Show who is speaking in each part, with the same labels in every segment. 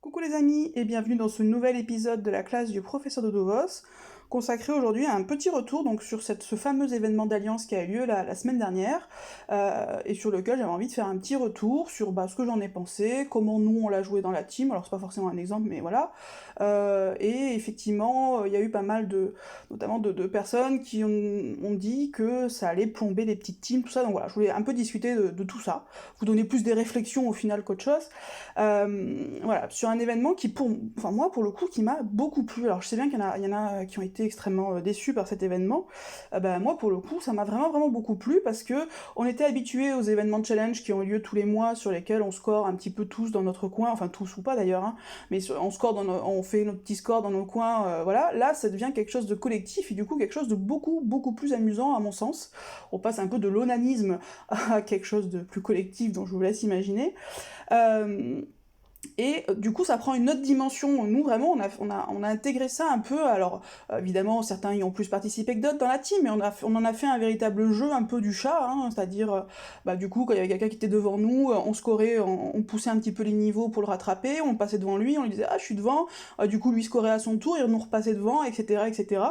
Speaker 1: Coucou les amis et bienvenue dans ce nouvel épisode de la classe du professeur de Dovos, consacré aujourd'hui à un petit retour donc sur ce fameux événement d'Alliance qui a eu lieu la semaine dernière, et sur lequel j'avais envie de faire un petit retour sur ce que j'en ai pensé, comment nous on l'a joué dans la team, alors c'est pas forcément un exemple mais voilà, et effectivement il y a eu pas mal notamment de personnes qui ont dit que ça allait plomber les petites teams, tout ça, donc voilà, je voulais un peu discuter de tout ça, vous donner plus des réflexions au final qu'autre chose. Voilà, sur un événement qui, enfin moi pour le coup, qui m'a beaucoup plu. Alors je sais bien qu'il y en a qui ont été extrêmement déçus par cet événement. Moi pour le coup, ça m'a vraiment beaucoup plu parce que on était habitués aux événements de challenge qui ont lieu tous les mois, sur lesquels on score un petit peu tous dans notre coin, enfin tous ou pas d'ailleurs, hein, mais on score on fait notre petit score dans nos coins, voilà. Là, ça devient quelque chose de collectif et du coup quelque chose de beaucoup plus amusant à mon sens. On passe un peu de l'onanisme à quelque chose de plus collectif, dont je vous laisse imaginer. Euh, du coup, ça prend une autre dimension. Nous, vraiment, on a intégré ça un peu. Alors, évidemment, certains y ont plus participé que d'autres dans la team, mais on en a fait un véritable jeu un peu du chat, hein, c'est-à-dire, du coup, quand il y avait quelqu'un qui était devant nous, on scorait, on poussait un petit peu les niveaux pour le rattraper, on passait devant lui, on lui disait «Ah, je suis devant», du coup, lui scorait à son tour, il nous repassait devant, etc., etc.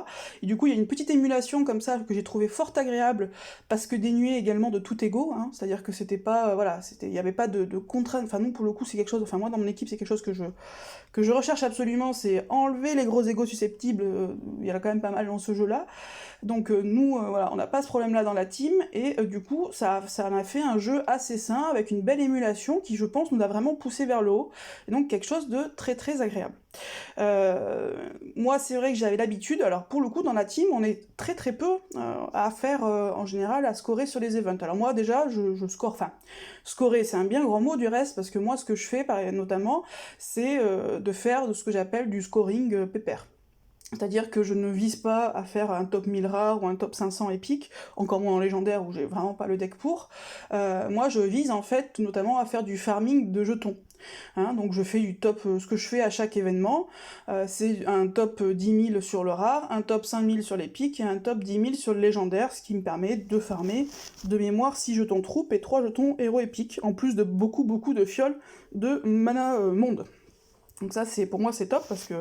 Speaker 1: Et du coup, il y a une petite émulation comme ça que j'ai trouvé fort agréable, parce que dénuée également de tout ego, hein, c'est-à-dire que c'était pas, voilà, il n'y avait pas de contrainte. Enfin, nous, pour le coup, c'est quelque chose, enfin, moi, dans mon équipe, c'est quelque chose que je recherche absolument, c'est enlever les gros égos susceptibles, il y en a quand même pas mal dans ce jeu-là. Donc nous, voilà, on n'a pas ce problème-là dans la team, et du coup, ça m'a fait un jeu assez sain, avec une belle émulation, qui je pense nous a vraiment poussé vers le haut, et donc quelque chose de très agréable. Euh, Moi, c'est vrai que j'avais l'habitude, alors pour le coup, dans la team, on est très peu à faire, en général, à scorer sur les events. Alors moi, déjà, je score, enfin, scorer, c'est un bien grand mot du reste, parce que moi, ce que je fais, notamment, c'est de faire de ce que j'appelle du scoring pépère. C'est-à-dire que je ne vise pas à faire un top 1000 rare ou un top 500 épique, encore moins en légendaire où j'ai vraiment pas le deck pour. Moi je vise en fait notamment à faire du farming de jetons. Hein, donc je fais du top, ce que je fais à chaque événement, c'est un top 10 000 sur le rare, un top 5000 sur l'épique et un top 10 000 sur le légendaire, ce qui me permet de farmer de mémoire 6 jetons troupes et 3 jetons héros épiques, en plus de beaucoup de fioles de mana monde. Donc ça, pour moi, c'est top, parce que,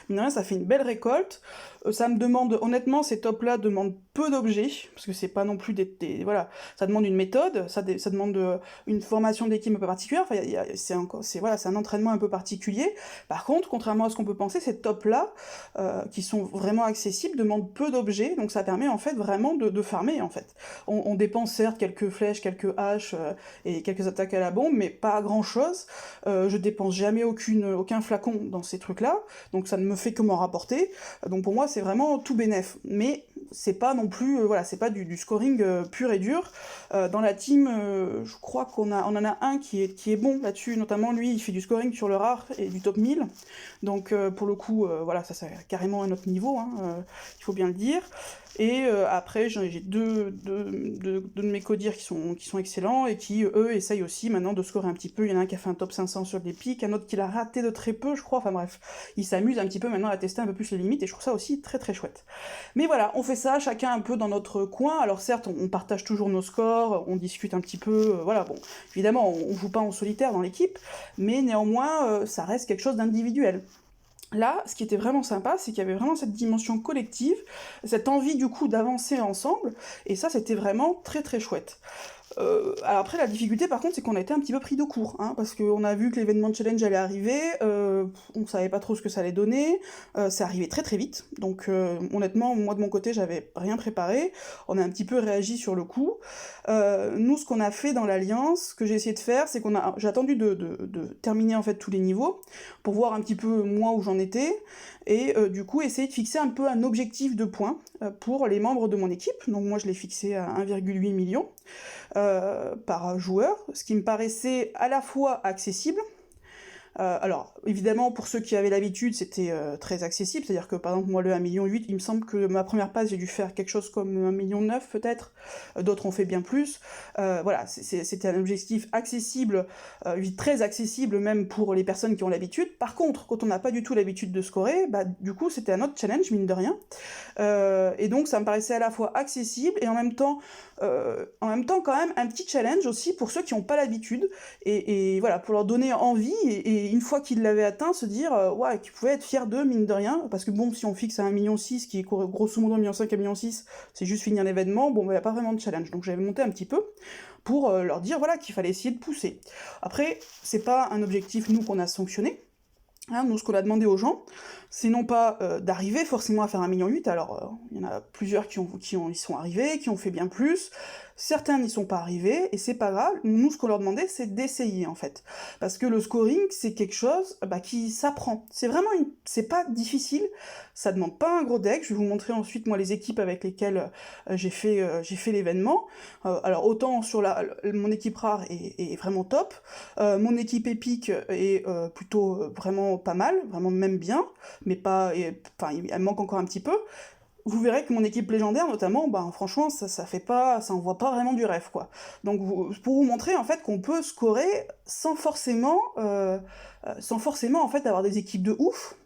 Speaker 1: mine de rien, ça fait une belle récolte. Ça me demande, honnêtement, ces tops-là demandent peu d'objets, parce que c'est pas non plus voilà, ça demande une méthode, ça demande une formation d'équipe un peu particulière, enfin, voilà, c'est un entraînement un peu particulier. Par contre, contrairement à ce qu'on peut penser, ces tops-là, qui sont vraiment accessibles, demandent peu d'objets, donc ça permet, en fait, vraiment de farmer, en fait. On dépense, certes, quelques flèches, quelques haches, et quelques attaques à la bombe, mais pas grand-chose. Je dépense jamais aucun flacon dans ces trucs-là, donc ça ne me fait que m'en rapporter. Donc pour moi, c'est vraiment tout bénef. Mais c'est pas non plus, voilà, c'est pas du scoring pur et dur. Dans la team, je crois on en a un qui est bon là-dessus, notamment lui, il fait du scoring sur le rare et du top 1000. Donc pour le coup, voilà, ça c'est carrément un autre niveau, hein, il faut bien le dire. Et après, j'ai deux de mes codires qui sont excellents et qui, eux, essayent aussi maintenant de scorer un petit peu. Il y en a un qui a fait un top 500 sur des pics, un autre qui l'a raté de très peu, je crois. Enfin bref, ils s'amusent un petit peu maintenant à tester un peu plus les limites et je trouve ça aussi très chouette. Mais voilà, on fait ça chacun un peu dans notre coin. Alors certes, on partage toujours nos scores, on discute un petit peu, voilà, bon, évidemment, on joue pas en solitaire dans l'équipe, mais néanmoins, ça reste quelque chose d'individuel. Là, ce qui était vraiment sympa, c'est qu'il y avait vraiment cette dimension collective, cette envie du coup d'avancer ensemble, et ça c'était vraiment très chouette. Alors après, la difficulté par contre, c'est qu'on a été un petit peu pris de court, hein, parce qu'on a vu que l'événement de challenge allait arriver, on savait pas trop ce que ça allait donner, c'est arrivé très vite, donc honnêtement, moi de mon côté, j'avais rien préparé, on a un petit peu réagi sur le coup. Nous, ce qu'on a fait dans l'Alliance, ce que j'ai essayé de faire, c'est j'ai attendu de terminer en fait tous les niveaux, pour voir un petit peu moi où j'en étais, et du coup essayer de fixer un peu un objectif de points pour les membres de mon équipe, donc moi je l'ai fixé à 1,8 million, par joueur, ce qui me paraissait à la fois accessible. Alors, évidemment, pour ceux qui avaient l'habitude, c'était très accessible, c'est-à-dire que, par exemple, moi, le 1,8 million, il me semble que ma première passe, j'ai dû faire quelque chose comme 1,9 million, peut-être, d'autres ont fait bien plus. Voilà, c'était un objectif accessible, très accessible même pour les personnes qui ont l'habitude. Par contre, quand on n'a pas du tout l'habitude de scorer, du coup, c'était un autre challenge, mine de rien. Et donc, ça me paraissait à la fois accessible et en même temps quand même un petit challenge aussi pour ceux qui n'ont pas l'habitude, et voilà, pour leur donner envie, et et une fois qu'il l'avait atteint, se dire ouais, qu'il pouvait être fier d'eux, mine de rien, parce que bon, si on fixe à 1,6 million, qui est grosso modo 1,5 million, 1,6 million, c'est juste finir l'événement, bon, il n'y a pas vraiment de challenge. Donc j'avais monté un petit peu pour leur dire voilà, qu'il fallait essayer de pousser. Après, c'est pas un objectif, nous, qu'on a sanctionné. Hein, nous, ce qu'on a demandé aux gens, c'est non pas d'arriver forcément à faire 1,8 million, alors il y en a plusieurs y sont arrivés, qui ont fait bien plus, certains n'y sont pas arrivés, et c'est pas grave, nous, ce qu'on leur demandait, c'est d'essayer, en fait. Parce que le scoring, c'est quelque chose qui s'apprend. C'est pas difficile, ça demande pas un gros deck, je vais vous montrer ensuite, moi, les équipes avec lesquelles j'ai fait l'événement. Alors, autant sur mon équipe rare est vraiment top, mon équipe épique est plutôt vraiment pas mal, vraiment même bien, mais pas, elle manque encore un petit peu. Vous verrez que mon équipe légendaire, notamment, franchement, ça envoie pas vraiment du rêve, quoi. Donc, pour vous montrer, en fait, qu'on peut scorer sans forcément, en fait, avoir des équipes de ouf,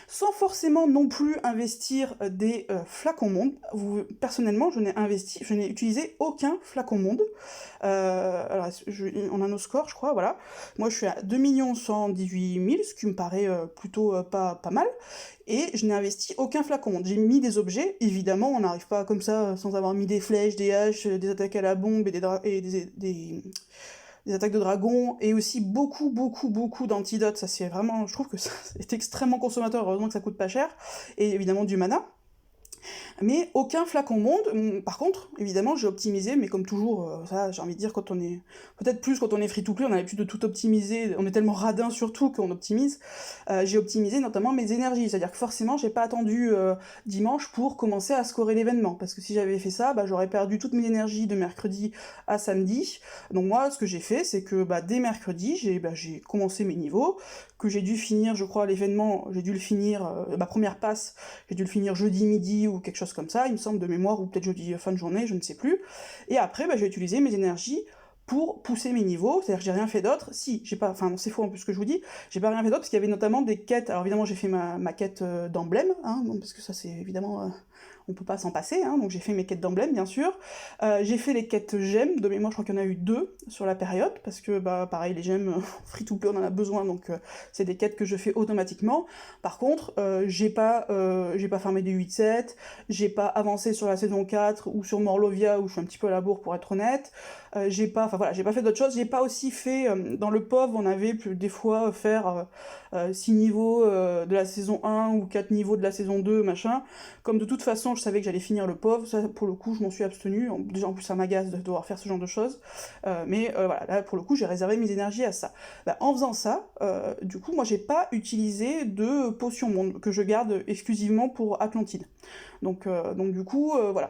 Speaker 1: sans forcément non plus investir des flacons monde. Personnellement, je n'ai utilisé aucun flacon monde. Alors, on a nos scores, je crois, voilà. Moi, je suis à 2 118 000, ce qui me paraît plutôt pas mal. Et je n'ai investi aucun flacon monde. J'ai mis des objets, évidemment, on n'arrive pas comme ça sans avoir mis des flèches, des haches, des attaques à la bombe et des attaques de dragon, et aussi beaucoup d'antidotes. Ça, c'est vraiment, je trouve que c'est extrêmement consommateur, heureusement que ça coûte pas cher, et évidemment du mana. Mais aucun flacon monde. Par contre, évidemment, j'ai optimisé, mais comme toujours, ça, j'ai envie de dire, peut-être plus quand on est free-to-play, on a l'habitude de tout optimiser, on est tellement radin surtout qu'on optimise. J'ai optimisé notamment mes énergies, c'est-à-dire que forcément, j'ai pas attendu dimanche pour commencer à scorer l'événement, parce que si j'avais fait ça, j'aurais perdu toutes mes énergies de mercredi à samedi. Donc moi, ce que j'ai fait, c'est que dès mercredi, j'ai commencé mes niveaux, que j'ai dû finir, je crois, l'événement, j'ai dû le finir, ma première passe, j'ai dû le finir jeudi midi ou quelque chose comme ça, il me semble, de mémoire, ou peut-être jeudi fin de journée, je ne sais plus. Et après, j'ai utilisé mes énergies pour pousser mes niveaux, c'est-à-dire que j'ai rien fait d'autre. Si, j'ai pas, enfin c'est faux en plus ce que je vous dis, j'ai pas rien fait d'autre parce qu'il y avait notamment des quêtes. Alors évidemment j'ai fait ma quête d'emblème, hein, parce que ça c'est évidemment, on peut pas s'en passer, hein, donc j'ai fait mes quêtes d'emblème bien sûr. J'ai fait les quêtes gemmes, de mémoire je crois qu'il y en a eu 2 sur la période, parce que pareil les gemmes, free to play on en a besoin, donc c'est des quêtes que je fais automatiquement. Par contre, j'ai pas farmé des 8-7, j'ai pas avancé sur la saison 4 ou sur Morlovia où je suis un petit peu à la bourre pour être honnête. J'ai pas fait d'autres choses, j'ai pas aussi fait, dans le POV on avait des fois faire 6 niveaux de la saison 1 ou 4 niveaux de la saison 2, machin. Comme de toute façon je savais que j'allais finir le POV, ça pour le coup je m'en suis abstenue, déjà en plus ça m'agace de devoir faire ce genre de choses, mais voilà, là pour le coup j'ai réservé mes énergies à ça. En faisant ça, du coup moi j'ai pas utilisé de potions monde, que je garde exclusivement pour Atlantide. Donc du coup, voilà.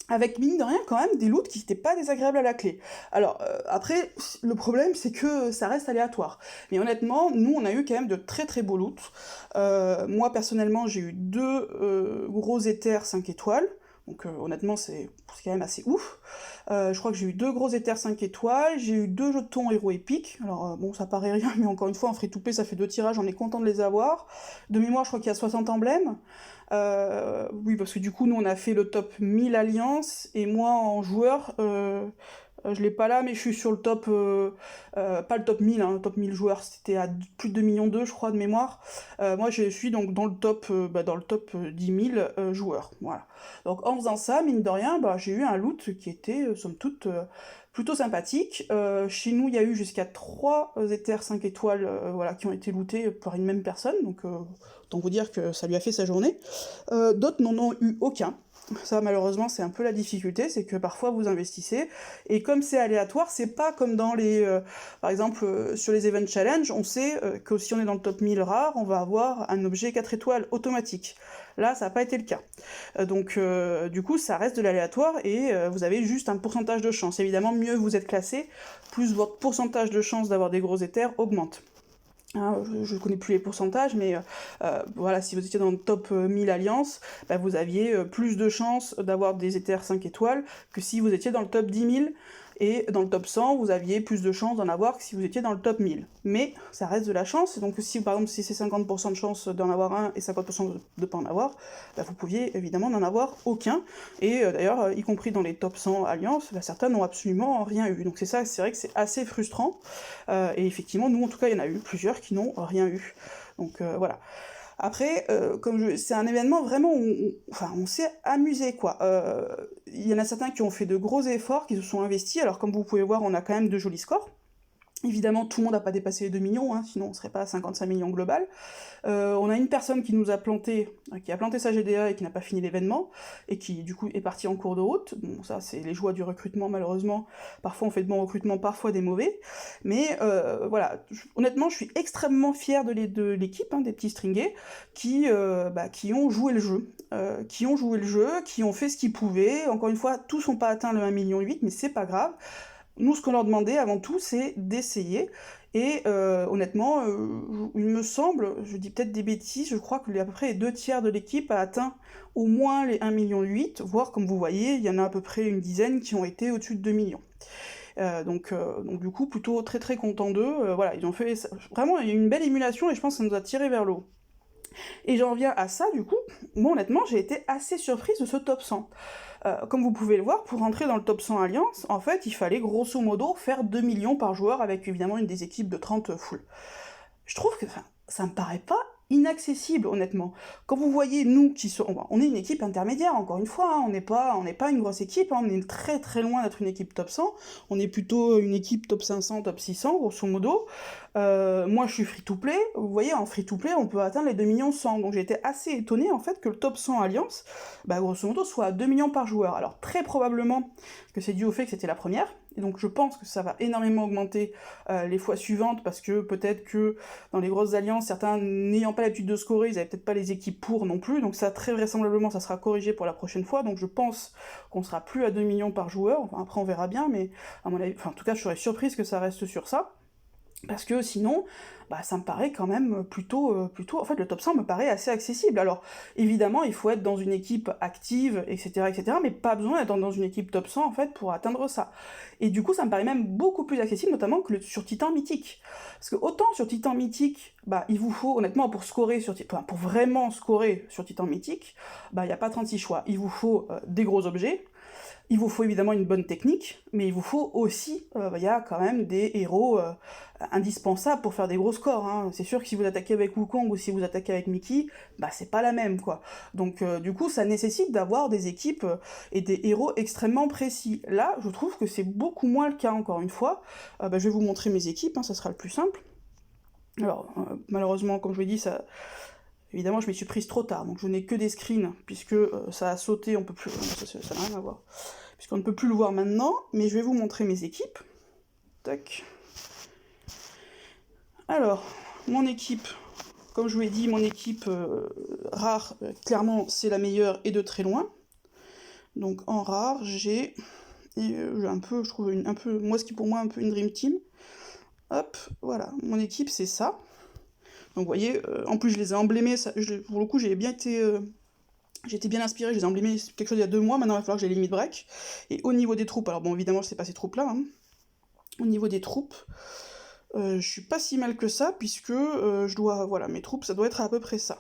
Speaker 1: Avec mine de rien quand même des loots qui n'étaient pas désagréables à la clé. Alors après, le problème c'est que ça reste aléatoire. Mais honnêtement, nous on a eu quand même de très beaux loots. Moi personnellement j'ai eu 2 gros éthers 5 étoiles. Donc honnêtement c'est quand même assez ouf. Je crois que j'ai eu 2 gros éthers 5 étoiles, j'ai eu 2 jetons héros épiques. Alors bon ça paraît rien, mais encore une fois en free-to-play ça fait 2 tirages, on est content de les avoir. De mémoire je crois qu'il y a 60 emblèmes. Oui, parce que du coup, nous, on a fait le top 1000 alliances, et moi, en joueur, je l'ai pas là, mais je suis sur le top, pas le top 1000, hein, le top 1000 joueurs, c'était à plus de 2 millions je crois, de mémoire. Moi, je suis donc dans le top, 10 000 joueurs, voilà. Donc, en faisant ça, mine de rien, j'ai eu un loot qui était, somme toute, plutôt sympathique. Chez nous, il y a eu jusqu'à 3 éthers 5 étoiles, voilà, qui ont été lootés par une même personne, donc autant vous dire que ça lui a fait sa journée. D'autres n'en ont eu aucun. Ça, malheureusement, c'est un peu la difficulté, c'est que parfois vous investissez, et comme c'est aléatoire, c'est pas comme dans par exemple, sur les Event Challenge, on sait que si on est dans le top 1000 rare, on va avoir un objet 4 étoiles automatique. Là, ça n'a pas été le cas. Donc, du coup, ça reste de l'aléatoire, et vous avez juste un pourcentage de chance. Évidemment, mieux vous êtes classé, plus votre pourcentage de chance d'avoir des gros éthers augmente. Hein, je ne connais plus les pourcentages, mais voilà, si vous étiez dans le top 1000 alliances, vous aviez plus de chances d'avoir des éthers 5 étoiles que si vous étiez dans le top 10 000. et dans le top 100, vous aviez plus de chances d'en avoir que si vous étiez dans le top 1000. Mais ça reste de la chance, donc si par exemple si c'est 50% de chance d'en avoir un et 50% de ne pas en avoir, bah, vous pouviez évidemment n'en avoir aucun, et d'ailleurs, y compris dans les top 100 alliances, bah, certains n'ont absolument rien eu, donc c'est vrai que c'est assez frustrant, et effectivement, nous en tout cas, il y en a eu plusieurs qui n'ont rien eu, donc voilà. Après, c'est un événement vraiment où on s'est amusé, quoi. Il y en a certains qui ont fait de gros efforts, qui se sont investis, alors comme vous pouvez voir, on a quand même de jolis scores. Évidemment, tout le monde n'a pas dépassé les 2 millions, hein, sinon on serait pas à 55 millions global. On a une personne qui nous a planté, qui a planté sa GDA et qui n'a pas fini l'événement, et qui du coup est partie en cours de route. Bon, ça c'est les joies du recrutement, malheureusement. Parfois on fait de bons recrutements, parfois des mauvais. Mais voilà, honnêtement, je suis extrêmement fière de l'équipe, hein, des petits stringés, qui ont joué le jeu. Qui ont fait ce qu'ils pouvaient. Encore une fois, tous n'ont pas atteint le 1,8 million, mais c'est pas grave. Nous, ce qu'on leur demandait avant tout, c'est d'essayer. Et honnêtement, il me semble, je dis peut-être des bêtises, je crois que à peu près les 2 tiers de l'équipe a atteint au moins les 1,8 million, voire comme vous voyez, il y en a à peu près une dizaine qui ont été au-dessus de 2 millions. Donc du coup, plutôt très très content d'eux. Voilà, ils ont fait vraiment, il y a eu une belle émulation et je pense que ça nous a tiré vers le haut. Et j'en viens à ça, du coup, moi honnêtement, j'ai été assez surprise de ce top 100. Comme vous pouvez le voir, pour rentrer dans le top 100 Alliance, en fait, il fallait grosso modo faire 2 millions par joueur avec évidemment une des équipes de 30 full. Je trouve que ça me paraît pas inaccessible, honnêtement. Quand vous voyez, nous, on est une équipe intermédiaire, encore une fois, hein, on n'est pas une grosse équipe, hein, on est très très loin d'être une équipe top 100, on est plutôt une équipe top 500, top 600, grosso modo. Moi, je suis free-to-play, vous voyez, en free-to-play, on peut atteindre les 2 millions 100, donc j'ai été assez étonné, en fait, que le top 100 Alliance, bah, grosso modo, soit à 2 millions par joueur. Alors, très probablement que c'est dû au fait que c'était la première, et donc je pense que ça va énormément augmenter les fois suivantes, parce que peut-être que dans les grosses alliances, certains n'ayant pas l'habitude de scorer, ils avaient peut-être pas les équipes pour non plus, donc ça, très vraisemblablement, ça sera corrigé pour la prochaine fois, donc je pense qu'on sera plus à 2 millions par joueur, enfin après on verra bien, mais à mon avis, enfin en tout cas je serais surprise que ça reste sur ça, parce que sinon, bah, ça me paraît quand même plutôt... En fait, le top 100 me paraît assez accessible. Alors, évidemment, il faut être dans une équipe active, etc., mais pas besoin d'être dans une équipe top 100, en fait, pour atteindre ça. Et du coup, ça me paraît même beaucoup plus accessible, notamment que sur Titan Mythique. Parce que autant sur Titan Mythique, bah, il vous faut, honnêtement, pour vraiment scorer sur Titan Mythique, bah, il n'y a pas 36 choix. Il vous faut des gros objets, il vous faut évidemment une bonne technique, mais il vous faut aussi, il y a quand même des héros indispensables pour faire des gros scores, hein. C'est sûr que si vous attaquez avec Wukong ou si vous attaquez avec Mickey, bah c'est pas la même, quoi. Donc du coup, ça nécessite d'avoir des équipes et des héros extrêmement précis. Là, je trouve que c'est beaucoup moins le cas, encore une fois. Je vais vous montrer mes équipes, hein, ça sera le plus simple. Alors, malheureusement, comme je vous l'ai dit, évidemment, je m'y suis prise trop tard, donc je n'ai que des screens, puisque ça a sauté, on peut plus... ça n'a rien à voir. Puisqu'on ne peut plus le voir maintenant, mais je vais vous montrer mes équipes. Tac. Alors, mon équipe, comme je vous l'ai dit, mon équipe rare, clairement, c'est la meilleure et de très loin. Donc, en rare, j'ai un peu, je trouve, moi, ce qui est pour moi un peu une dream team. Hop, voilà, mon équipe, c'est ça. Donc vous voyez, en plus je les ai emblémés, pour le coup j'ai été bien inspirée, je les ai emblémés quelque chose il y a 2 mois, maintenant il va falloir que j'ai les limit break. Et au niveau des troupes, alors bon évidemment c'est pas ces troupes là, hein. Au niveau des troupes, je suis pas si mal que ça, puisque voilà, mes troupes ça doit être à peu près ça.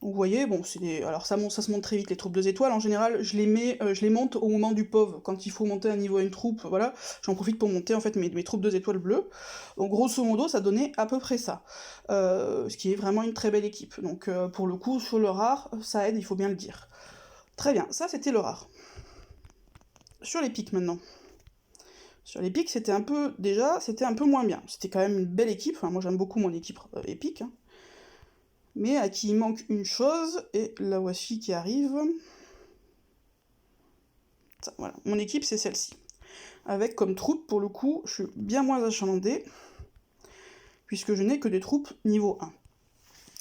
Speaker 1: Donc vous voyez, bon, alors ça se monte très vite, les troupes 2 étoiles, en général, je les monte au moment du POV, quand il faut monter un niveau à une troupe, voilà, j'en profite pour monter en fait mes troupes 2 étoiles bleues. Donc grosso modo, ça donnait à peu près ça, ce qui est vraiment une très belle équipe. Donc pour le coup, sur le rare, ça aide, il faut bien le dire. Très bien, ça c'était le rare. Sur les pics maintenant. Sur les pics, c'était un peu moins bien. C'était quand même une belle équipe, enfin, moi j'aime beaucoup mon équipe épique, hein. Mais à qui il manque une chose, et la voici qui arrive. Ça, voilà, mon équipe c'est celle-ci. Avec comme troupe, pour le coup, je suis bien moins achalandée, puisque je n'ai que des troupes niveau 1.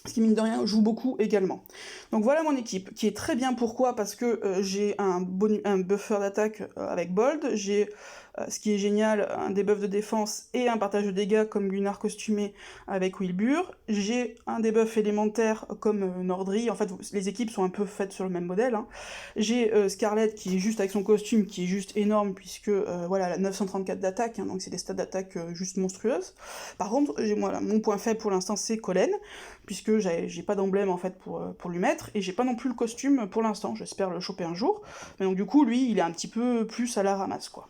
Speaker 1: Ce qui, mine de rien, joue beaucoup également. Donc voilà mon équipe, qui est très bien. Pourquoi ? Parce que j'ai un buffer d'attaque avec Bold, j'ai ce qui est génial, un debuff de défense et un partage de dégâts comme Gunnar costumé avec Wilbur. J'ai un debuff élémentaire comme Nordri, en fait les équipes sont un peu faites sur le même modèle, hein. J'ai Scarlett qui est juste avec son costume, qui est juste énorme, puisque voilà, elle a 934 d'attaque, hein, donc c'est des stats d'attaque juste monstrueuses. Par contre, mon point faible pour l'instant c'est Colin, puisque j'ai pas d'emblème en fait pour lui mettre, et j'ai pas non plus le costume pour l'instant, j'espère le choper un jour, mais donc du coup lui il est un petit peu plus à la ramasse quoi.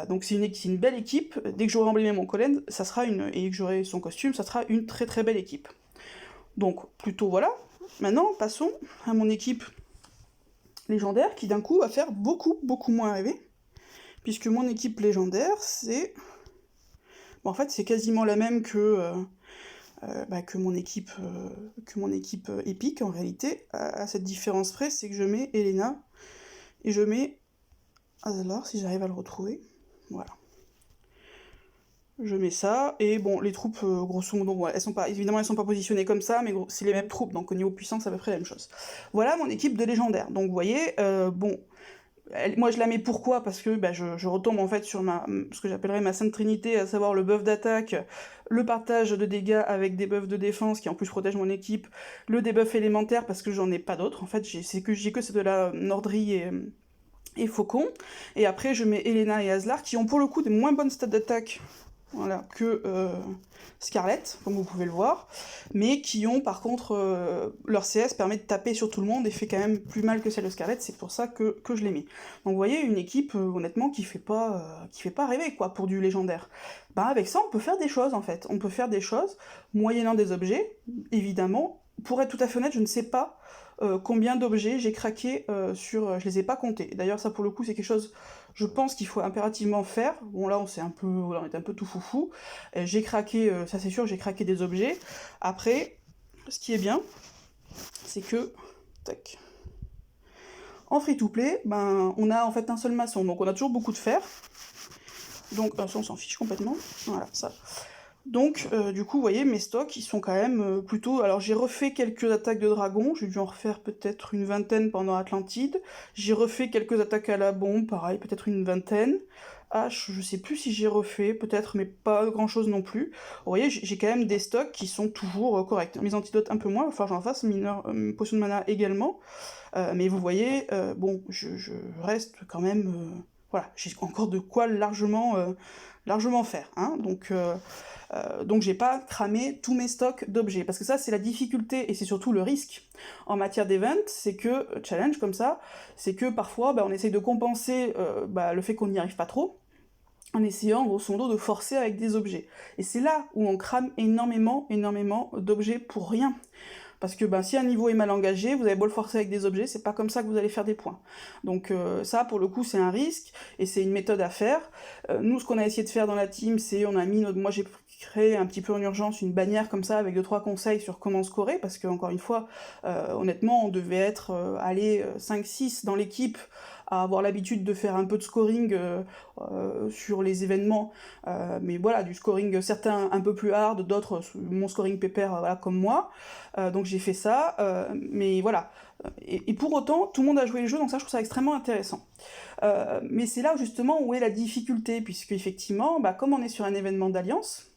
Speaker 1: Donc c'est une belle équipe, dès que j'aurai emblémé mon Colin, et que j'aurai son costume, ça sera une très très belle équipe. Donc plutôt voilà, maintenant passons à mon équipe légendaire qui d'un coup va faire beaucoup beaucoup moins rêver, puisque mon équipe légendaire c'est... Bon, en fait c'est quasiment la même que mon équipe épique en réalité, à cette différence près, c'est que je mets Elena et je mets Azlar si j'arrive à le retrouver, voilà. Je mets ça, et bon, les troupes, grosso modo, bon, évidemment elles sont pas positionnées comme ça, mais c'est les mêmes troupes, donc au niveau puissance, c'est à peu près la même chose. Voilà mon équipe de légendaire, donc vous voyez, bon, moi je la mets pourquoi ? Parce que je retombe en fait sur ce que j'appellerais ma sainte trinité, à savoir le buff d'attaque, le partage de dégâts avec des buffs de défense qui en plus protègent mon équipe, le debuff élémentaire parce que j'en ai pas d'autres, en fait j'ai que c'est de la Nordri et Faucon, et après je mets Elena et Azlar qui ont pour le coup des moins bonnes stats d'attaque, voilà, que Scarlett, comme vous pouvez le voir, mais qui ont par contre leur CS permet de taper sur tout le monde et fait quand même plus mal que celle de Scarlett, c'est pour ça que je l'ai mis. Donc vous voyez, une équipe honnêtement qui fait pas rêver quoi pour du légendaire. Avec ça on peut faire des choses en fait, on peut faire des choses moyennant des objets, évidemment. Pour être tout à fait honnête, je ne sais pas combien d'objets j'ai craqué je les ai pas comptés. D'ailleurs ça pour le coup c'est quelque chose, je pense qu'il faut impérativement faire. Bon là on est un peu tout foufou. J'ai craqué, ça c'est sûr, j'ai craqué des objets. Après, ce qui est bien, c'est que, tac, en free-to-play, on a en fait un seul maçon, donc on a toujours beaucoup de fer. Donc ça on s'en fiche complètement, voilà, ça. Donc, du coup, vous voyez, mes stocks, ils sont quand même plutôt... Alors, j'ai refait quelques attaques de dragon, j'ai dû en refaire peut-être une vingtaine pendant Atlantide. J'ai refait quelques attaques à la bombe, pareil, peut-être une vingtaine. H, je sais plus si j'ai refait, peut-être, mais pas grand-chose non plus. Vous voyez, j'ai quand même des stocks qui sont toujours corrects. Mes antidotes un peu moins, il va falloir que j'en fasse, potion de mana également. Mais vous voyez, bon, je reste quand même... voilà, j'ai encore de quoi largement faire, hein, donc j'ai pas cramé tous mes stocks d'objets, parce que ça c'est la difficulté, et c'est surtout le risque en matière d'event, c'est que, challenge comme ça, c'est que parfois on essaye de compenser le fait qu'on n'y arrive pas trop, en essayant grosso modo de forcer avec des objets. Et c'est là où on crame énormément d'objets pour rien. Parce que si un niveau est mal engagé, vous avez beau le forcer avec des objets, c'est pas comme ça que vous allez faire des points. Donc ça, pour le coup, c'est un risque, et c'est une méthode à faire. Nous, ce qu'on a essayé de faire dans la team, c'est moi j'ai créé un petit peu en urgence une bannière comme ça, avec 2-3 conseils sur comment scorer, parce que, encore une fois, honnêtement, on devait être 5-6 dans l'équipe, à avoir l'habitude de faire un peu de scoring sur les événements, mais voilà, du scoring certains un peu plus hard, d'autres mon scoring pépère, voilà, comme moi. Donc j'ai fait ça, mais voilà. Et pour autant, tout le monde a joué le jeu, donc ça je trouve ça extrêmement intéressant. Mais c'est là justement où est la difficulté, puisque effectivement, comme on est sur un événement d'alliance,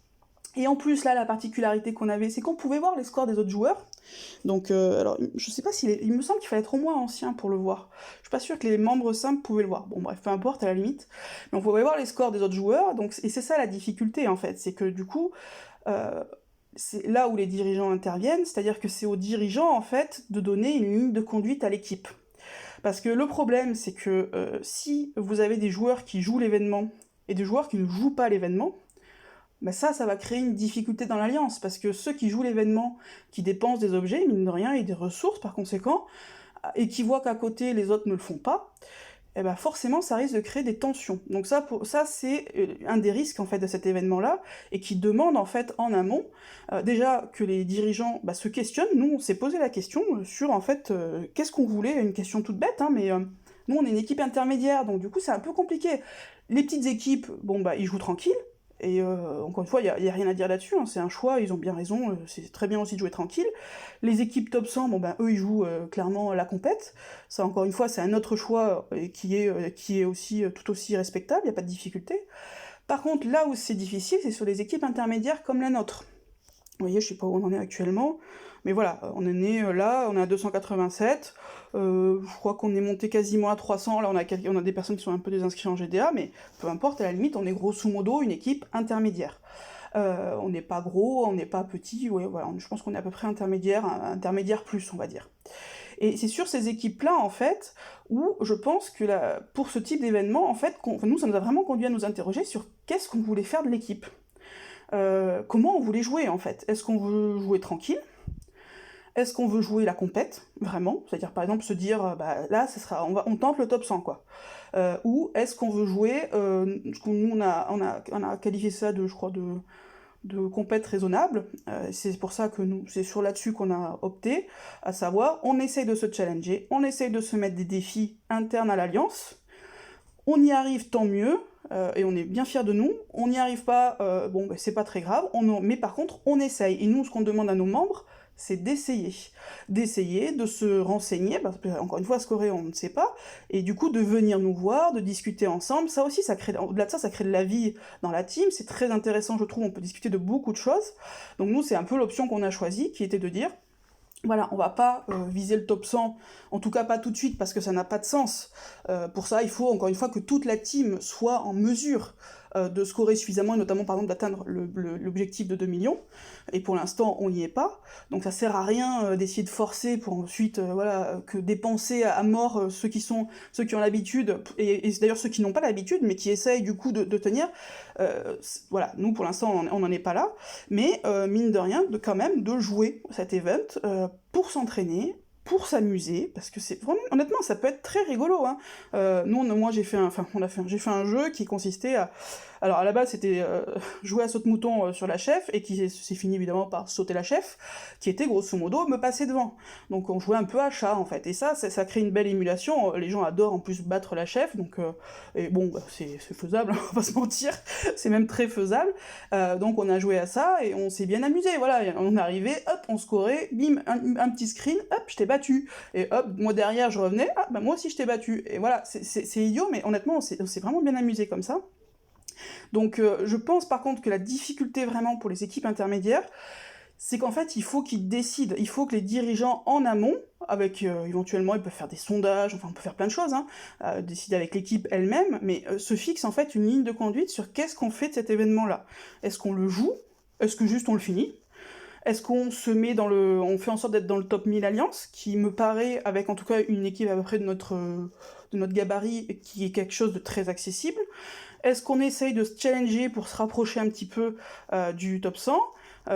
Speaker 1: et en plus là la particularité qu'on avait, c'est qu'on pouvait voir les scores des autres joueurs. Donc alors je sais pas il me semble qu'il fallait être au moins ancien pour le voir. Je suis pas sûre que les membres simples pouvaient le voir. Bon bref, peu importe à la limite. Mais on pouvait voir les scores des autres joueurs, et c'est ça la difficulté en fait, c'est que du coup c'est là où les dirigeants interviennent, c'est-à-dire que c'est aux dirigeants en fait de donner une ligne de conduite à l'équipe. Parce que le problème c'est que si vous avez des joueurs qui jouent l'événement et des joueurs qui ne jouent pas l'événement, ça va créer une difficulté dans l'alliance, parce que ceux qui jouent l'événement, qui dépensent des objets, mine de rien, et des ressources par conséquent, et qui voient qu'à côté les autres ne le font pas, forcément ça risque de créer des tensions. Donc ça c'est un des risques en fait de cet événement-là, et qui demande en fait en amont, déjà que les dirigeants se questionnent. Nous on s'est posé la question sur en fait qu'est-ce qu'on voulait, une question toute bête, hein, mais nous on est une équipe intermédiaire, donc du coup c'est un peu compliqué. Les petites équipes, ils jouent tranquille, Et encore une fois, il y a rien à dire là-dessus, hein, c'est un choix, ils ont bien raison, c'est très bien aussi de jouer tranquille. Les équipes top 100, bon ben eux ils jouent clairement la compète. Ça encore une fois, c'est un autre choix qui est aussi tout aussi respectable, il y a pas de difficulté. Par contre, là où c'est difficile, c'est sur les équipes intermédiaires comme la nôtre. Vous voyez, je sais pas où on en est actuellement, mais voilà, on en est là, on est à 287, je crois qu'on est monté quasiment à 300, là on a des personnes qui sont un peu désinscrites en GDA, mais peu importe, à la limite, on est grosso modo une équipe intermédiaire. On n'est pas gros, on n'est pas petit, ouais, voilà, je pense qu'on est à peu près intermédiaire plus, on va dire. Et c'est sur ces équipes-là, en fait, où je pense que pour ce type d'événement, en fait, nous, ça nous a vraiment conduit à nous interroger sur qu'est-ce qu'on voulait faire de l'équipe. Comment on voulait jouer, en fait. Est-ce qu'on veut jouer tranquille? Est-ce qu'on veut jouer la compète, vraiment? C'est-à-dire, par exemple, se dire, bah, là, on tente le top 100, quoi. Ou est-ce qu'on veut jouer, nous, on a qualifié ça je crois, de compète raisonnable, c'est pour ça que c'est là-dessus qu'on a opté, à savoir, on essaye de se challenger, on essaye de se mettre des défis internes à l'Alliance, on y arrive tant mieux, et on est bien fiers de nous, on n'y arrive pas, bon, c'est pas très grave, mais par contre, on essaye, et nous, ce qu'on demande à nos membres, c'est d'essayer, de se renseigner, parce que, encore une fois, scorer, on ne sait pas, et du coup, de venir nous voir, de discuter ensemble, ça aussi, au-delà de ça, ça crée de la vie dans la team, c'est très intéressant, je trouve, on peut discuter de beaucoup de choses, donc nous, c'est un peu l'option qu'on a choisie, qui était de dire, voilà, on va pas viser le top 100, en tout cas pas tout de suite, parce que ça n'a pas de sens. Pour ça, il faut encore une fois que toute la team soit en mesure de scorer suffisamment, et notamment par exemple d'atteindre l'objectif de 2 millions, et pour l'instant on n'y est pas, donc ça sert à rien d'essayer de forcer pour ensuite voilà, que dépenser à mort ceux qui ont l'habitude, et d'ailleurs ceux qui n'ont pas l'habitude, mais qui essayent du coup de tenir. Voilà, nous pour l'instant on n'en est pas là, mais mine de rien, quand même, de jouer cet event pour s'entraîner, pour s'amuser, parce que c'est vraiment, honnêtement, ça peut être très rigolo, hein. Moi j'ai fait un jeu qui consistait à, alors à la base c'était jouer à saute-mouton sur la chef, et qui s'est fini évidemment par sauter la chef, qui était grosso modo me passer devant. Donc on jouait un peu à chat en fait, et ça crée une belle émulation, les gens adorent en plus battre la chef, donc et bon, bah, c'est faisable, on va pas se mentir, c'est même très faisable, donc on a joué à ça, et on s'est bien amusé, voilà, on arrivait, hop, on scorait, bim, un petit screen, hop, je t'ai battu, et hop, moi derrière je revenais, ah bah moi aussi je t'ai battu, et voilà, c'est idiot, mais honnêtement on s'est vraiment bien amusé comme ça. Donc je pense par contre que la difficulté vraiment pour les équipes intermédiaires, c'est qu'en fait il faut qu'ils décident, il faut que les dirigeants en amont, avec éventuellement ils peuvent faire des sondages, enfin on peut faire plein de choses, hein, décider avec l'équipe elle-même, mais se fixent en fait une ligne de conduite sur qu'est-ce qu'on fait de cet événement-là. Est-ce qu'on le joue? Est-ce que juste on le finit? Est-ce qu'on se met on fait en sorte d'être dans le top 1000 alliances, qui me paraît, avec en tout cas une équipe à peu près de notre gabarit, qui est quelque chose de très accessible? Est-ce qu'on essaye de se challenger pour se rapprocher un petit peu du top 100,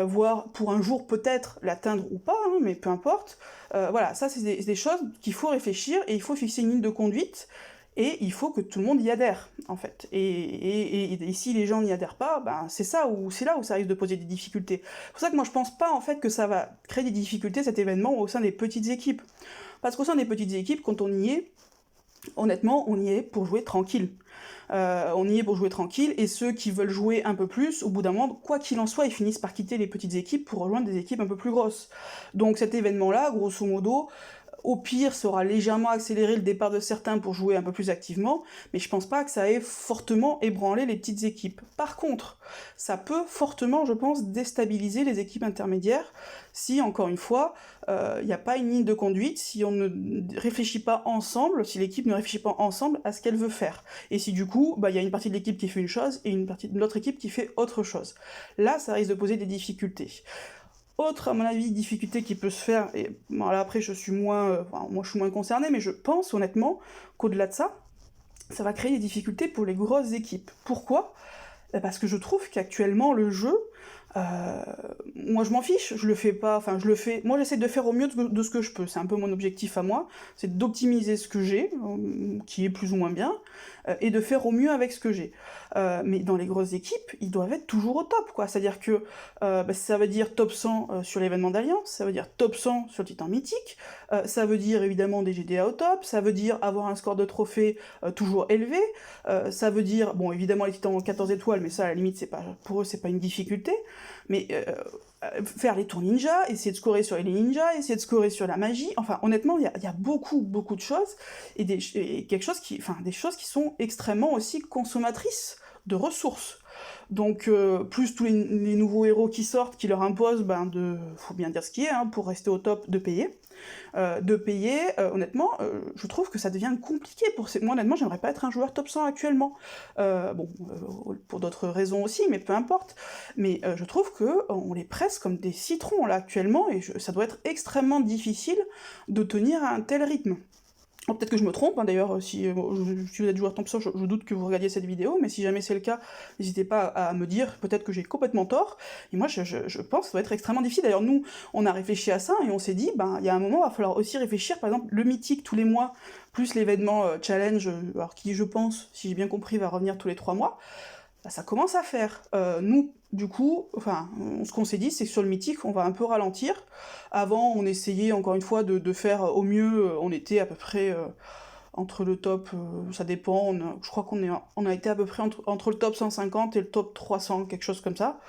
Speaker 1: voire pour un jour peut-être l'atteindre ou pas, hein, mais peu importe. Voilà, ça c'est des choses qu'il faut réfléchir, et il faut fixer une ligne de conduite, et il faut que tout le monde y adhère, en fait. Et si les gens n'y adhèrent pas, ben c'est là où ça risque de poser des difficultés. C'est pour ça que moi je pense pas en fait que ça va créer des difficultés, cet événement, au sein des petites équipes. Parce qu'au sein des petites équipes, quand on y est, honnêtement, on y est pour jouer tranquille. On y est pour jouer tranquille, et ceux qui veulent jouer un peu plus, au bout d'un moment, quoi qu'il en soit, ils finissent par quitter les petites équipes pour rejoindre des équipes un peu plus grosses. Donc cet événement-là, grosso modo, au pire, ça aura légèrement accéléré le départ de certains pour jouer un peu plus activement, mais je pense pas que ça ait fortement ébranlé les petites équipes. Par contre, ça peut fortement, je pense, déstabiliser les équipes intermédiaires, si, encore une fois, il n'y a pas une ligne de conduite, si on ne réfléchit pas ensemble, si l'équipe ne réfléchit pas ensemble à ce qu'elle veut faire. Et si du coup, il y a une partie de l'équipe qui fait une chose, et une partie de l'autre équipe qui fait autre chose. Là, ça risque de poser des difficultés. Autre, à mon avis, difficulté qui peut se faire, et bon, là après je suis moins concerné, mais je pense honnêtement qu'au-delà de ça, ça va créer des difficultés pour les grosses équipes. Pourquoi? Parce que je trouve qu'actuellement le jeu, moi je m'en fiche, je le fais pas, enfin je le fais, moi j'essaie de faire au mieux de ce que je peux, c'est un peu mon objectif à moi, c'est d'optimiser ce que j'ai, qui est plus ou moins bien, et de faire au mieux avec ce que j'ai. Mais dans les grosses équipes, ils doivent être toujours au top, quoi. C'est-à-dire que ça veut dire top 100 sur l'événement d'Alliance, ça veut dire top 100 sur le Titan Mythique, ça veut dire évidemment des GDA au top, ça veut dire avoir un score de trophée toujours élevé, ça veut dire, bon évidemment les Titans 14 étoiles, mais ça à la limite pour eux c'est pas une difficulté, mais faire les tours ninja, essayer de scorer sur les ninjas, essayer de scorer sur la magie, enfin honnêtement il y a beaucoup de choses, et des choses qui sont extrêmement aussi consommatrices de ressources. Donc plus tous les nouveaux héros qui sortent, qui leur imposent, faut bien dire ce qui est, hein, pour rester au top, de payer. Honnêtement, je trouve que ça devient compliqué moi honnêtement j'aimerais pas être un joueur top 100 actuellement, pour d'autres raisons aussi, mais peu importe, mais je trouve que on les presse comme des citrons là actuellement, et ça doit être extrêmement difficile de tenir un tel rythme. Alors, peut-être que je me trompe, hein, d'ailleurs, si vous êtes joueur top 100, je doute que vous regardiez cette vidéo, mais si jamais c'est le cas, n'hésitez pas à me dire, peut-être que j'ai complètement tort, et moi je pense que ça va être extrêmement difficile. D'ailleurs, nous, on a réfléchi à ça, et on s'est dit, il y a un moment, il va falloir aussi réfléchir, par exemple, le mythique tous les mois, plus l'événement challenge, alors qui, je pense, si j'ai bien compris, va revenir tous les 3 mois, ça commence à faire. Nous, du coup, ce qu'on s'est dit, c'est que sur le mythique, on va un peu ralentir. Avant, on essayait, encore une fois, de faire au mieux, on était à peu près entre le top, ça dépend, je crois on a été à peu près entre le top 150 et le top 300, quelque chose comme ça,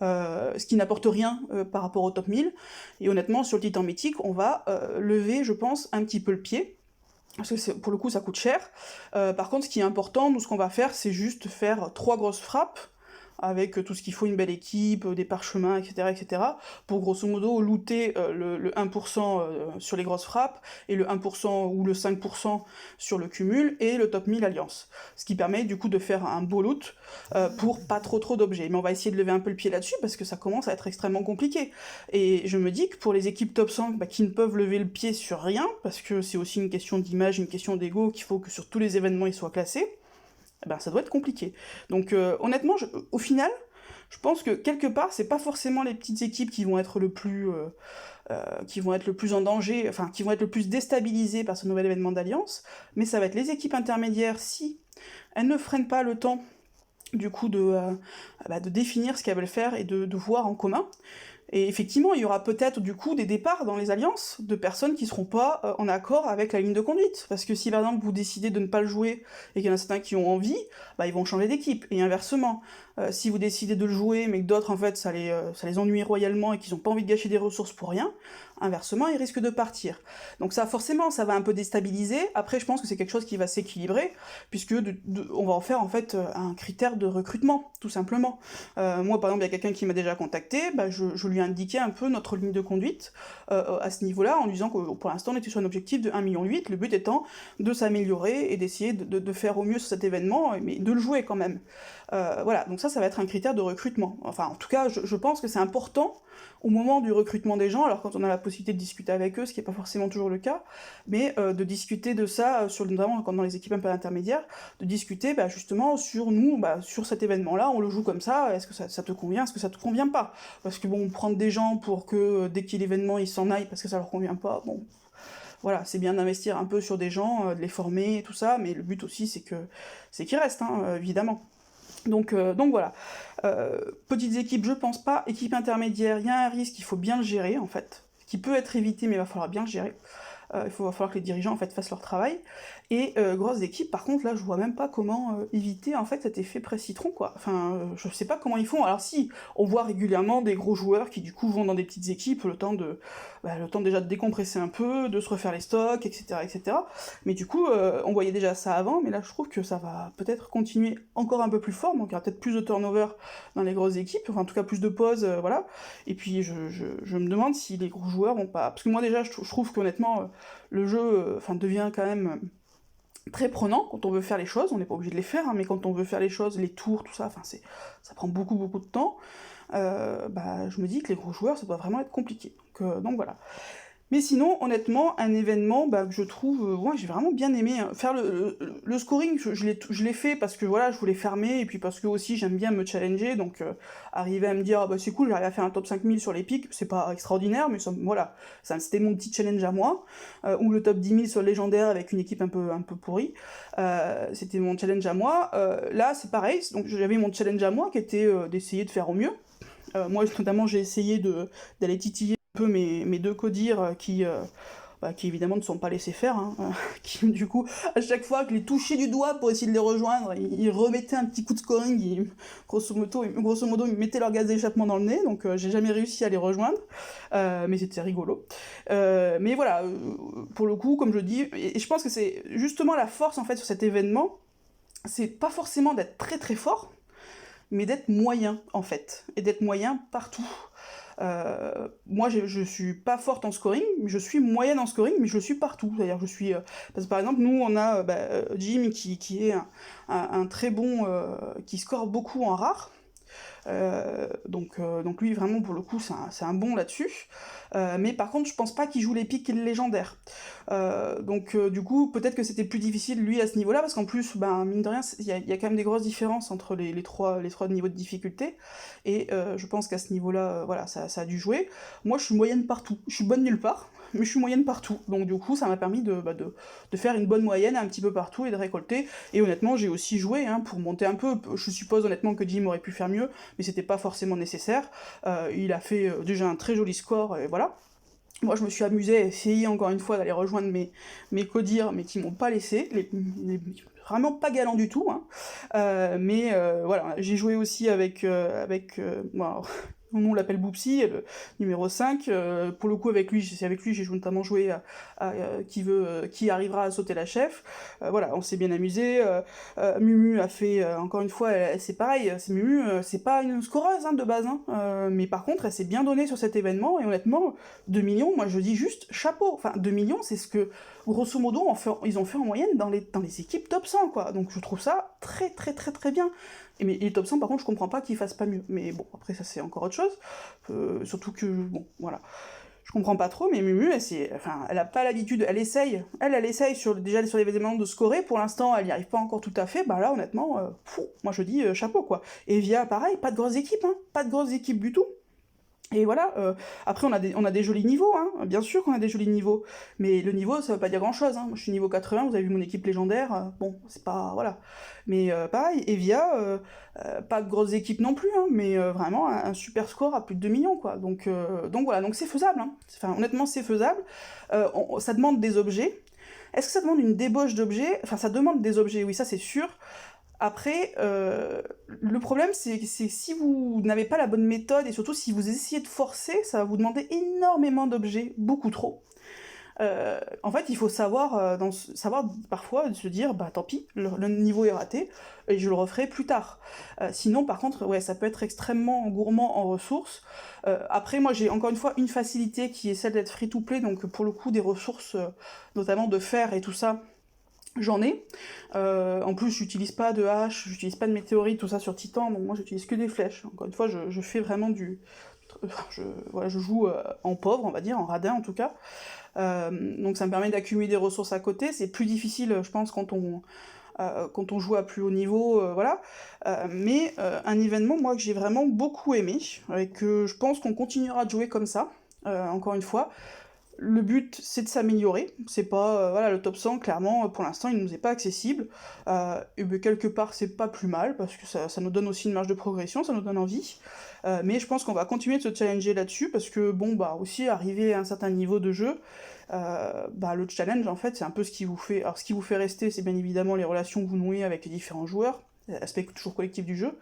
Speaker 1: ce qui n'apporte rien par rapport au top 1000, et honnêtement, sur le Titan mythique, on va lever, je pense, un petit peu le pied, parce que pour le coup ça coûte cher. Par contre, ce qui est important, nous ce qu'on va faire, c'est juste faire 3 grosses frappes, avec tout ce qu'il faut, une belle équipe, des parchemins, etc., pour grosso modo looter le 1% sur les grosses frappes, et le 1% ou le 5% sur le cumul, et le top 1000 alliance. Ce qui permet du coup de faire un beau loot pour pas trop d'objets. Mais on va essayer de lever un peu le pied là-dessus, parce que ça commence à être extrêmement compliqué. Et je me dis que pour les équipes top 100 qui ne peuvent lever le pied sur rien, parce que c'est aussi une question d'image, une question d'ego, qu'il faut que sur tous les événements ils soient classés, ça doit être compliqué. Donc honnêtement, au final, je pense que quelque part, c'est pas forcément les petites équipes qui vont être le plus en danger, enfin qui vont être le plus déstabilisées par ce nouvel événement d'Alliance, mais ça va être les équipes intermédiaires si elles ne freinent pas le temps du coup de définir ce qu'elles veulent faire et de voir en commun. Et effectivement, il y aura peut-être du coup des départs dans les alliances de personnes qui seront pas en accord avec la ligne de conduite. Parce que si par exemple vous décidez de ne pas le jouer et qu'il y en a certains qui ont envie, ils vont changer d'équipe. Et inversement, si vous décidez de le jouer mais que d'autres en fait ça les ennuie royalement et qu'ils ont pas envie de gâcher des ressources pour rien, inversement ils risquent de partir. Donc ça forcément ça va un peu déstabiliser. Après je pense que c'est quelque chose qui va s'équilibrer, puisque on va en faire en fait un critère de recrutement, tout simplement. Moi par exemple il y a quelqu'un qui m'a déjà contacté, je lui ai indiqué un peu notre ligne de conduite à ce niveau-là, en lui disant que pour l'instant on était sur un objectif de 1,8 million, le but étant de s'améliorer et d'essayer de faire au mieux sur cet événement, mais de le jouer quand même. Voilà, donc ça va être un critère de recrutement. Enfin, en tout cas, je pense que c'est important au moment du recrutement des gens, alors quand on a la possibilité de discuter avec eux, ce qui n'est pas forcément toujours le cas, mais de discuter de ça, notamment dans les équipes un peu intermédiaires, de discuter justement sur nous, sur cet événement-là, on le joue comme ça, est-ce que ça te convient, est-ce que ça te convient pas? Parce que bon, prendre des gens pour que dès qu'il y a l'événement, ils s'en aillent parce que ça leur convient pas, bon... Voilà, c'est bien d'investir un peu sur des gens, de les former et tout ça, mais le but aussi c'est qu'ils restent, hein, évidemment. Donc voilà. Petites équipes, je pense pas. Équipe intermédiaire, il y a un risque, il faut bien le gérer en fait, qui peut être évité, mais il va falloir bien le gérer. Va falloir que les dirigeants en fait fassent leur travail. Et grosses équipes, par contre, là, je vois même pas comment éviter en fait cet effet presse-citron, quoi. Enfin, je sais pas comment ils font. Alors si, on voit régulièrement des gros joueurs qui du coup vont dans des petites équipes, le temps déjà de décompresser un peu, de se refaire les stocks, etc. Mais du coup, on voyait déjà ça avant, mais là je trouve que ça va peut-être continuer encore un peu plus fort, donc il y aura peut-être plus de turnover dans les grosses équipes, enfin en tout cas plus de pauses, voilà. Et puis je me demande si les gros joueurs vont pas... Parce que moi déjà, je trouve qu'honnêtement, le jeu devient quand même très prenant quand on veut faire les choses, on n'est pas obligé de les faire, hein, mais quand on veut faire les choses, les tours, tout ça, ça prend beaucoup de temps. Je me dis que les gros joueurs, ça doit vraiment être compliqué. Donc voilà. Mais sinon, honnêtement, un événement que je trouve, ouais, j'ai vraiment bien aimé, hein. Faire le scoring, je l'ai fait parce que voilà, je voulais fermer, et puis parce que aussi j'aime bien me challenger, donc arriver à me dire, ah bah c'est cool, j'arrive à faire un top 5000 sur les pics, c'est pas extraordinaire, mais voilà, c'était mon petit challenge à moi, ou le top 10 000 sur le légendaire avec une équipe un peu pourrie, c'était mon challenge à moi. Là, c'est pareil, donc j'avais mon challenge à moi qui était d'essayer de faire au mieux. Moi, notamment, j'ai essayé d'aller titiller un peu mes deux codires qui évidemment ne sont pas laissés faire, hein, qui du coup, à chaque fois que je les touchais du doigt pour essayer de les rejoindre, ils remettaient un petit coup de scoring, grosso modo, ils mettaient leur gaz d'échappement dans le nez, donc j'ai jamais réussi à les rejoindre, mais c'était rigolo. Mais voilà, pour le coup, comme je dis, et je pense que c'est justement la force en fait sur cet événement, c'est pas forcément d'être très très fort, mais d'être moyen en fait, et d'être moyen partout. Moi, je suis pas forte en scoring, mais je suis moyenne en scoring, mais je le suis partout. C'est-à-dire, je suis. Parce que par exemple, nous, on a Jim qui est un très bon. Qui score beaucoup en rare. Donc lui, vraiment, pour le coup, c'est un bon là-dessus. Mais par contre, je pense pas qu'il joue l'épique et le légendaire. Du coup, peut-être que c'était plus difficile, lui, à ce niveau-là, parce qu'en plus, mine de rien, il y a quand même des grosses différences entre les trois niveaux de difficulté. Et je pense qu'à ce niveau-là, voilà, ça a dû jouer. Moi, je suis moyenne partout. Je suis bonne nulle part, mais je suis moyenne partout. Donc du coup, ça m'a permis de faire une bonne moyenne un petit peu partout et de récolter. Et honnêtement, j'ai aussi joué pour monter un peu. Je suppose honnêtement que Jim aurait pu faire mieux, mais c'était pas forcément nécessaire. Il a fait déjà un très joli score, et voilà. Moi, je me suis amusée à essayer encore une fois d'aller rejoindre mes codires, mais qui m'ont pas laissé, vraiment pas galant du tout, hein. Voilà, j'ai joué aussi bon, on l'appelle Boopsy, le numéro 5. Pour le coup, avec lui, j'ai notamment joué à qui arrivera à sauter la chef. Voilà, on s'est bien amusé. Mumu a fait, encore une fois, c'est pareil, Mumu, c'est pas une scoreuse, hein, de base, hein. Mais par contre, elle s'est bien donnée sur cet événement, et honnêtement, 2 millions, moi je dis juste chapeau. Enfin, 2 millions, c'est ce que, grosso modo, ils ont fait en moyenne dans les équipes top 100, quoi. Donc je trouve ça très très très très bien. Mais les top 100, par contre, je comprends pas qu'ils fassent pas mieux. Mais bon, après, ça c'est encore autre chose. Surtout que, bon, voilà. Je comprends pas trop, mais Mumu, elle a pas l'habitude, elle essaye déjà sur les événements de scorer, pour l'instant elle y arrive pas encore tout à fait, là honnêtement, moi je dis chapeau quoi. Et Via, pareil, pas de grosses équipes, hein, pas de grosses équipes du tout. Et voilà, après on a des jolis niveaux, hein, bien sûr qu'on a des jolis niveaux, mais le niveau ça veut pas dire grand chose, hein. Moi je suis niveau 80, vous avez vu mon équipe légendaire, bon, c'est pas, voilà. Mais pareil, Evia, pas de grosses équipes non plus, hein, mais vraiment un super score à plus de 2 millions, quoi. Donc voilà, donc c'est faisable, hein. Enfin, honnêtement c'est faisable. Ça demande des objets. Est-ce que ça demande une débauche d'objets? Enfin, ça demande des objets, oui, ça c'est sûr. Après, le problème, c'est si vous n'avez pas la bonne méthode, et surtout si vous essayez de forcer, ça va vous demander énormément d'objets, beaucoup trop. En fait, il faut savoir parfois se dire, tant pis, le niveau est raté, et je le referai plus tard. Sinon, par contre, ouais, ça peut être extrêmement gourmand en ressources. Après, moi, j'ai encore une fois une facilité qui est celle d'être free-to-play, donc pour le coup, des ressources, notamment de fer et tout ça, j'en ai. En plus, j'utilise pas de hache, j'utilise pas de météorite, tout ça sur Titan, donc moi j'utilise que des flèches. Encore une fois, je fais vraiment voilà, je joue en pauvre, on va dire, en radin en tout cas. Donc ça me permet d'accumuler des ressources à côté. C'est plus difficile, je pense, quand on joue à plus haut niveau, voilà. Mais un événement, moi, que j'ai vraiment beaucoup aimé, et que je pense qu'on continuera de jouer comme ça, encore une fois. Le but, c'est de s'améliorer. C'est pas, voilà, le top 100, clairement, pour l'instant, il nous est pas accessible. Et ben, quelque part, c'est pas plus mal, parce que ça nous donne aussi une marge de progression, ça nous donne envie. Mais je pense qu'on va continuer de se challenger là-dessus, parce que, bon, aussi, arriver à un certain niveau de jeu, le challenge, en fait, c'est un peu ce qui vous fait... Alors, ce qui vous fait rester, c'est bien évidemment les relations que vous nouez avec les différents joueurs, l'aspect toujours collectif du jeu,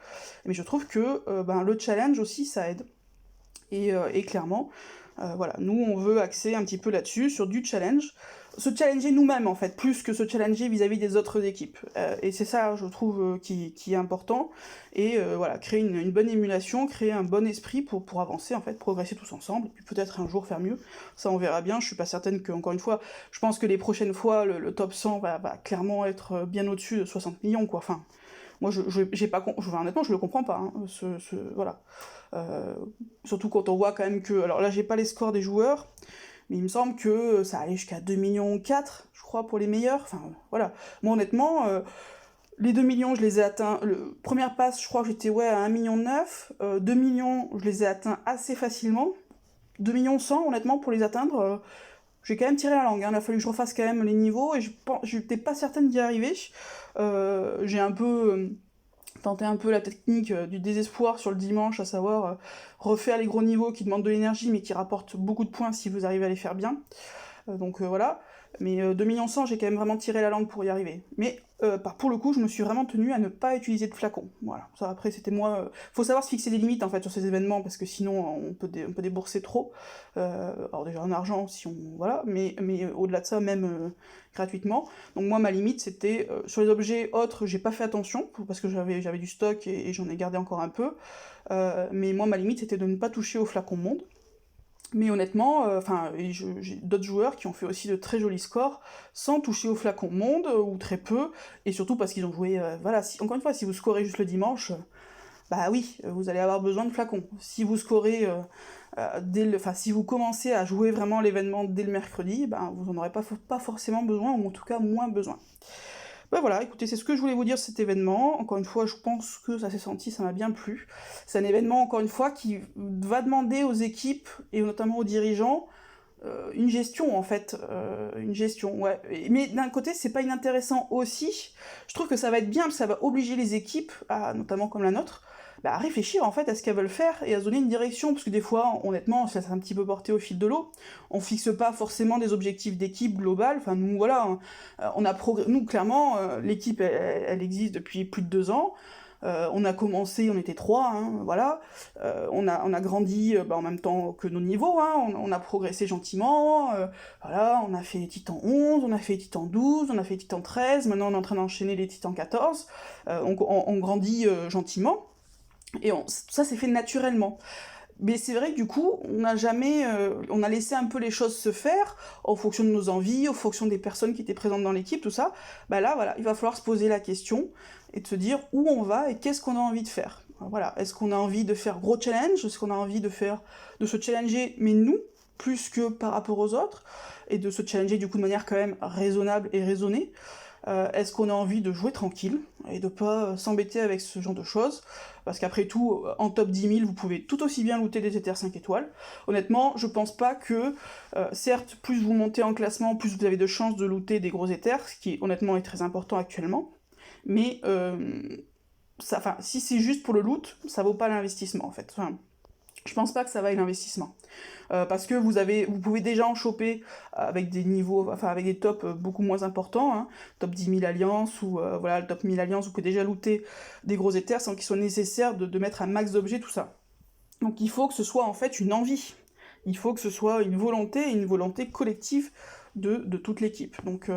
Speaker 1: mais je trouve que le challenge aussi, ça aide. Et clairement, voilà, nous on veut axer un petit peu là-dessus, sur du challenge, se challenger nous-mêmes en fait, plus que se challenger vis-à-vis des autres équipes. Et c'est ça, je trouve, qui est important. Et voilà, créer une bonne émulation, créer un bon esprit pour avancer en fait, progresser tous ensemble, et puis peut-être un jour faire mieux. Ça on verra bien, je suis pas certaine que, encore une fois, je pense que les prochaines fois, le top 100 va clairement être bien au-dessus de 60 millions, quoi. Enfin, moi, j'ai pas, honnêtement, je le comprends pas, hein, voilà. Surtout quand on voit quand même que... Alors là, j'ai pas les scores des joueurs, mais il me semble que ça allait jusqu'à 2,4 millions, je crois, pour les meilleurs. Enfin, voilà. Moi, honnêtement, les 2 millions, je les ai atteints. Première passe, je crois que j'étais à 1,9 million. 2 millions, je les ai atteints assez facilement. 2 millions 100, honnêtement, pour les atteindre, j'ai quand même tiré la langue. Hein. Il a fallu que je refasse quand même les niveaux et je n'étais pas certaine d'y arriver. J'ai un peu tenté un peu la technique du désespoir sur le dimanche, à savoir refaire les gros niveaux qui demandent de l'énergie mais qui rapportent beaucoup de points si vous arrivez à les faire bien. Donc voilà. Mais 2 millions 100, j'ai quand même vraiment tiré la langue pour y arriver. Mais pour le coup, je me suis vraiment tenue à ne pas utiliser de flacon. Voilà. Ça, après, c'était moi... Faut savoir se fixer des limites, en fait, sur ces événements, parce que sinon, on peut débourser trop. Alors déjà, en argent, si on... Voilà. Mais au-delà de ça, même gratuitement. Donc moi, ma limite, c'était... sur les objets autres, j'ai pas fait attention, parce que j'avais du stock et j'en ai gardé encore un peu. Mais moi, ma limite, c'était de ne pas toucher au flacon monde. Mais honnêtement, j'ai d'autres joueurs qui ont fait aussi de très jolis scores sans toucher au flacon monde, ou très peu, et surtout parce qu'ils ont joué... voilà, encore une fois, si vous scorez juste le dimanche, bah oui, vous allez avoir besoin de flacons. Si vous scorez si vous commencez à jouer vraiment l'événement dès le mercredi, vous n'en aurez pas forcément besoin, ou en tout cas moins besoin. Ben voilà, écoutez, c'est ce que je voulais vous dire cet événement. Encore une fois, je pense que ça s'est senti, ça m'a bien plu. C'est un événement, encore une fois, qui va demander aux équipes, et notamment aux dirigeants, une gestion, en fait. Une gestion, ouais. Mais d'un côté, c'est pas inintéressant aussi. Je trouve que ça va être bien, parce que ça va obliger les équipes, notamment comme la nôtre, à réfléchir en fait à ce qu'elles veulent faire et à se donner une direction, parce que des fois, honnêtement, ça s'est un petit peu porté au fil de l'eau. On fixe pas forcément des objectifs d'équipe globale. Enfin, nous, voilà, nous, clairement, l'équipe, elle existe depuis plus de 2 ans. On a commencé, on était 3, hein, voilà. On a grandi en même temps que nos niveaux, hein. On a progressé gentiment. Voilà, on a fait les Titans 11, on a fait les Titans 12, on a fait les Titans 13, maintenant on est en train d'enchaîner les Titans 14. On grandit gentiment. Et ça s'est fait naturellement. Mais c'est vrai que du coup, on a laissé un peu les choses se faire en fonction de nos envies, en fonction des personnes qui étaient présentes dans l'équipe, tout ça. Là, voilà, il va falloir se poser la question et de se dire où on va et qu'est-ce qu'on a envie de faire. Voilà, est-ce qu'on a envie de faire gros challenge, est-ce qu'on a envie de se challenger, mais nous, plus que par rapport aux autres, et de se challenger du coup de manière quand même raisonnable et raisonnée. Est-ce qu'on a envie de jouer tranquille et de pas s'embêter avec ce genre de choses? Parce qu'après tout, en top 10 000, vous pouvez tout aussi bien looter des éthers 5 étoiles. Honnêtement, je pense pas que, certes, plus vous montez en classement, plus vous avez de chances de looter des gros éthers, ce qui honnêtement est très important actuellement. Mais si c'est juste pour le loot, ça vaut pas l'investissement en fait. Je pense pas que ça vaille l'investissement. Parce que vous pouvez déjà en choper avec des niveaux, avec des tops beaucoup moins importants, hein, top 10 000 alliances, ou le top 1000 alliances, vous pouvez déjà looter des gros éthers sans qu'il soit nécessaire de mettre un max d'objets, tout ça. Donc il faut que ce soit en fait une envie. Il faut que ce soit une volonté collective de toute l'équipe. Donc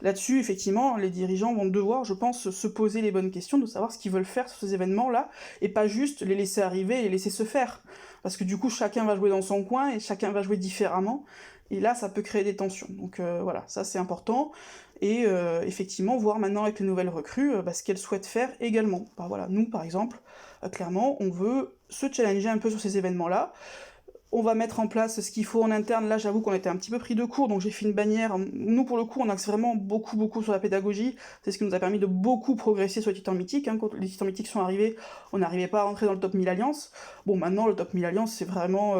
Speaker 1: là-dessus, effectivement, les dirigeants vont devoir, je pense, se poser les bonnes questions, de savoir ce qu'ils veulent faire sur ces événements-là, et pas juste les laisser arriver et les laisser se faire. Parce que du coup, chacun va jouer dans son coin, et chacun va jouer différemment, et là, ça peut créer des tensions. Donc voilà, ça c'est important. Et effectivement, voir maintenant avec les nouvelles recrues, ce qu'elles souhaitent faire également. Voilà, nous, par exemple, clairement, on veut se challenger un peu sur ces événements-là. On va mettre en place ce qu'il faut en interne. Là, j'avoue qu'on était un petit peu pris de court, donc j'ai fait une bannière. Nous, pour le coup, on axe vraiment beaucoup sur la pédagogie. C'est ce qui nous a permis de beaucoup progresser sur les Titans Mythiques. Hein. Quand les Titans Mythiques sont arrivés, on n'arrivait pas à rentrer dans le top 1000 Alliances. Bon, maintenant, le top 1000 Alliances, c'est vraiment...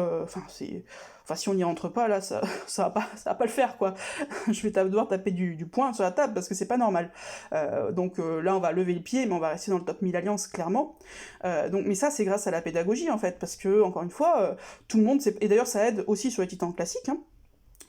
Speaker 1: si on n'y rentre pas, là, ça va pas le faire, quoi. Je vais devoir taper du poing sur la table, parce que c'est pas normal. Donc là, on va lever le pied, mais on va rester dans le top 1000 Alliances, clairement. Mais ça, c'est grâce à la pédagogie, en fait, parce que, encore une fois, tout le monde... Et d'ailleurs, ça aide aussi sur les Titans classiques, hein.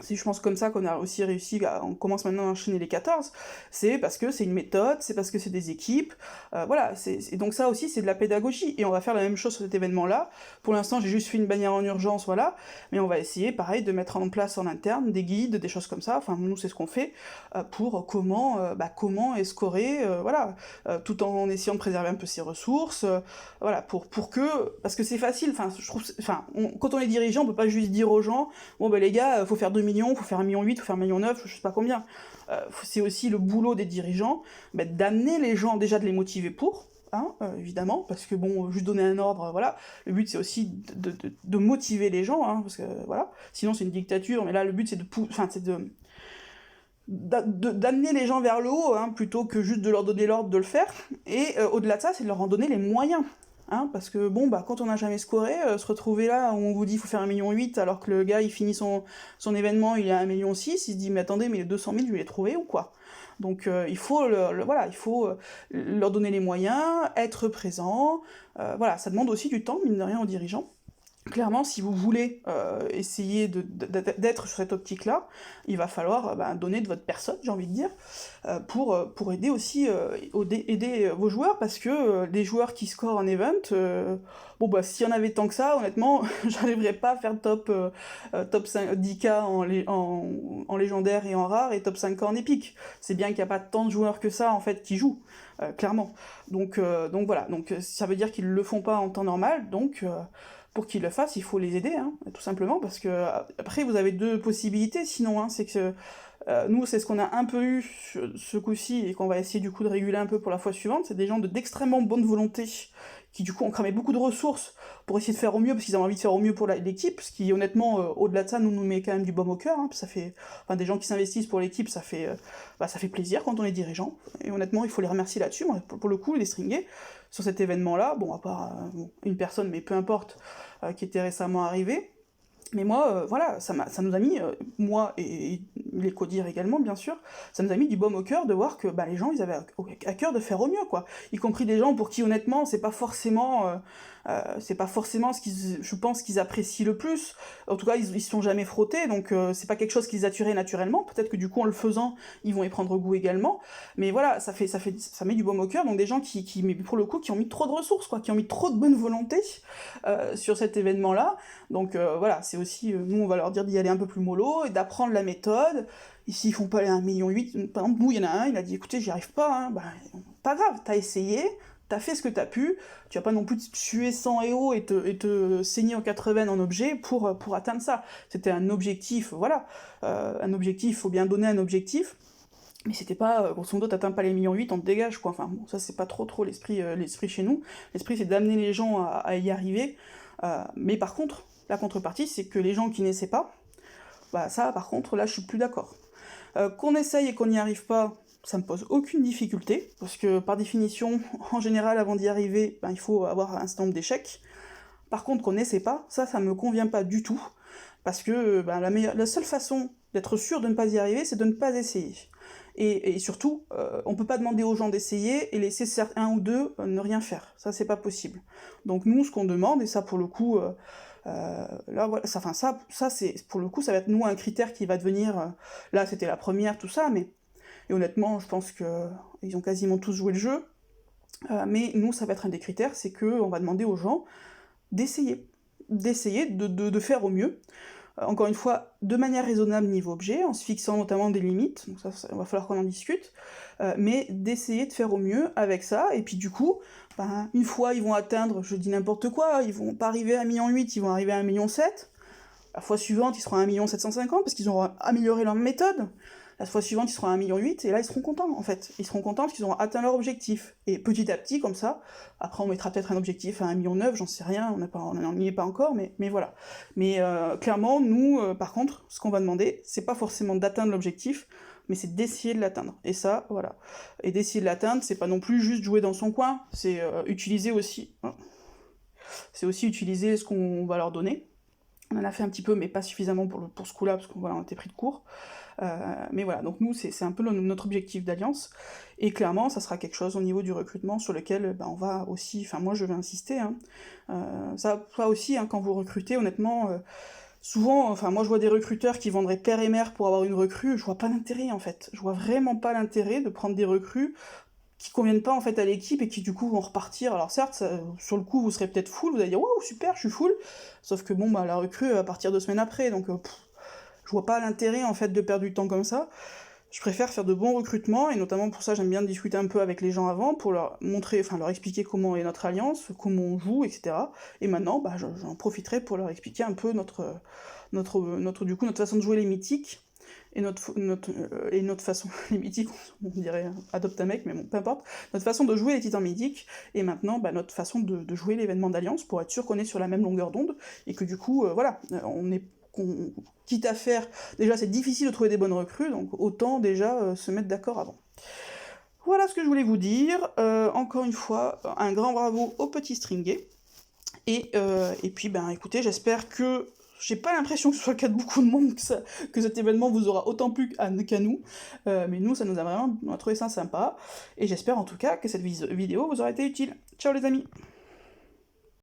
Speaker 1: C'est, je pense, comme ça qu'on a aussi réussi, on commence maintenant à enchaîner les 14, c'est parce que c'est une méthode, c'est parce que c'est des équipes, voilà, et donc ça aussi c'est de la pédagogie, et on va faire la même chose sur cet événement-là. Pour l'instant j'ai juste fait une bannière en urgence, voilà, mais on va essayer, pareil, de mettre en place en interne des guides, des choses comme ça, nous c'est ce qu'on fait, pour comment escorer, voilà, tout en essayant de préserver un peu ses ressources, voilà, pour que, parce que c'est facile, je trouve, quand on est dirigeant, on peut pas juste dire aux gens, bon les gars, faut faire 2 millions, faut faire 1,8 million, faut faire 1,9 million, je sais pas combien. C'est aussi le boulot des dirigeants, d'amener les gens, déjà de les motiver hein, évidemment, parce que bon, juste donner un ordre, voilà. Le but c'est aussi de motiver les gens, hein, parce que voilà, sinon c'est une dictature, mais là le but c'est d'amener les gens vers le haut, hein, plutôt que juste de leur donner l'ordre de le faire, et au-delà de ça, c'est de leur en donner les moyens. Hein, parce que bon, bah, quand on n'a jamais scoré, se retrouver là où on vous dit qu'il faut faire 1,8 million alors que le gars il finit son événement, il est à 1,6 million, il se dit mais attendez, mais les 200 000 je vais les trouver ou quoi? Donc il faut, voilà, il faut leur donner les moyens, être présent, voilà, ça demande aussi du temps, mine de rien, aux dirigeants. Clairement, si vous voulez essayer d'être sur cette optique-là, il va falloir donner de votre personne, j'ai envie de dire, pour aider aussi aider vos joueurs, parce que les joueurs qui scorent en event, bon bah s'il y en avait tant que ça, honnêtement, j'arriverais pas à faire top 5, 10k en légendaire et en rare, et top 5k en épique. C'est bien qu'il n'y a pas tant de joueurs que ça, en fait, qui jouent, clairement. Donc voilà, donc ça veut dire qu'ils le font pas en temps normal, donc pour qu'ils le fassent, il faut les aider, hein, tout simplement, parce que après vous avez deux possibilités, sinon, hein, c'est que nous, c'est ce qu'on a un peu eu ce coup-ci, et qu'on va essayer du coup de réguler un peu pour la fois suivante, c'est des gens d'extrêmement bonne volonté, qui du coup ont cramé beaucoup de ressources pour essayer de faire au mieux, parce qu'ils ont envie de faire au mieux pour l'équipe, ce qui honnêtement, au-delà de ça, nous met quand même du baume au cœur, hein, ça fait, enfin, des gens qui s'investissent pour l'équipe, ça fait plaisir quand on est dirigeant, et honnêtement, il faut les remercier là-dessus. Moi, pour le coup, les stringés, sur cet événement-là, bon, à part une personne, mais peu importe, qui était récemment arrivée, mais moi, voilà, ça nous a mis, moi et les codires également, bien sûr, ça nous a mis du baume au cœur de voir que les gens, ils avaient à cœur de faire au mieux, quoi. Y compris des gens pour qui, honnêtement, c'est pas forcément ce qu'ils, je pense, qu'ils apprécient le plus. En tout cas, ils se sont jamais frottés, donc c'est pas quelque chose qui les attirait naturellement. Peut-être que du coup, en le faisant, ils vont y prendre goût également. Mais voilà, ça met du baume au cœur. Donc des gens mais pour le coup, qui ont mis trop de ressources, quoi, qui ont mis trop de bonne volonté sur cet événement-là. Donc voilà, c'est aussi, nous, on va leur dire d'y aller un peu plus mollo et d'apprendre la méthode. Ici, ils font pas les 1,8 million. Par exemple, nous, il y en a un, il a dit écoutez, j'y arrive pas, hein. Pas grave, t'as essayé. T'as fait ce que t'as pu, tu vas pas non plus te tuer 100 EO et te saigner en 80 en objet pour atteindre ça. C'était un objectif, voilà. Un objectif, faut bien donner un objectif, mais c'était pas, grosso modo, t'atteins pas les 1,8 million, on te dégage, quoi. Enfin, bon, ça c'est pas trop l'esprit chez nous. L'esprit, c'est d'amener les gens à y arriver. Mais par contre, la contrepartie, c'est que les gens qui n'essaient pas, ça, par contre, là, je suis plus d'accord. Qu'on essaye et qu'on n'y arrive pas, ça me pose aucune difficulté, parce que par définition, en général, avant d'y arriver, il faut avoir un certain nombre d'échecs. Par contre, qu'on n'essaie pas, ça me convient pas du tout, parce que la seule façon d'être sûr de ne pas y arriver, c'est de ne pas essayer. Et surtout, on peut pas demander aux gens d'essayer et laisser un ou deux ne rien faire. Ça, c'est pas possible. Donc nous, ce qu'on demande, et ça pour le coup, là, voilà, ça c'est pour le coup, ça va être nous un critère qui va devenir. Là, c'était la première, tout ça, mais et honnêtement, je pense que ils ont quasiment tous joué le jeu. Mais nous, ça va être un des critères, c'est que on va demander aux gens d'essayer, de faire au mieux. Encore une fois, de manière raisonnable niveau objet, en se fixant notamment des limites, donc ça va falloir qu'on en discute, mais d'essayer de faire au mieux avec ça, et puis du coup, une fois ils vont atteindre, je dis n'importe quoi, ils vont pas arriver à 1,8 million, ils vont arriver à 1,7 million, la fois suivante ils seront à 1,750 million, parce qu'ils auront amélioré leur méthode, la fois suivante ils seront à 1,8 million, et là ils seront contents en fait, ils seront contents parce qu'ils auront atteint leur objectif, et petit à petit comme ça, après on mettra peut-être un objectif à 1,9 million, j'en sais rien, on n'y est pas encore, mais voilà. Mais clairement, nous, par contre, ce qu'on va demander, c'est pas forcément d'atteindre l'objectif, mais c'est d'essayer de l'atteindre, et ça, voilà. Et d'essayer de l'atteindre, c'est pas non plus juste jouer dans son coin, c'est utiliser aussi... C'est aussi utiliser ce qu'on va leur donner. On en a fait un petit peu, mais pas suffisamment pour ce coup-là, parce qu'on a été pris de court. Mais voilà, donc nous, c'est un peu notre objectif d'alliance, et clairement, ça sera quelque chose au niveau du recrutement sur lequel on va aussi, enfin moi je vais insister, hein. Ça aussi, hein, quand vous recrutez, honnêtement, souvent, enfin moi je vois des recruteurs qui vendraient père et mère pour avoir une recrue, je vois pas l'intérêt en fait, je vois vraiment pas l'intérêt de prendre des recrues qui conviennent pas en fait à l'équipe et qui du coup vont repartir. Alors certes, sur le coup vous serez peut-être full, vous allez dire waouh super, je suis full, sauf que bon la recrue va partir 2 semaines après, donc je vois pas l'intérêt en fait de perdre du temps comme ça. Je préfère faire de bons recrutements, et notamment pour ça j'aime bien discuter un peu avec les gens avant, pour leur montrer, enfin leur expliquer comment est notre alliance, comment on joue, etc. Et maintenant, j'en profiterai pour leur expliquer un peu notre façon de jouer les mythiques, et notre façon, les mythiques, on dirait adopte un mec, mais bon, peu importe, notre façon de jouer les titans mythiques, et maintenant notre façon de jouer l'événement d'Alliance, pour être sûr qu'on est sur la même longueur d'onde, et que du coup, voilà, quitte à faire, déjà c'est difficile de trouver des bonnes recrues, donc autant déjà se mettre d'accord avant. Voilà ce que je voulais vous dire, encore une fois, un grand bravo au petit Stringé, et puis écoutez, j'espère que j'ai pas l'impression que ce soit le cas de beaucoup de monde, que cet événement vous aura autant plu qu'à nous, mais nous, ça nous a vraiment, on a trouvé ça sympa, et j'espère en tout cas que cette vidéo vous aura été utile. Ciao les amis!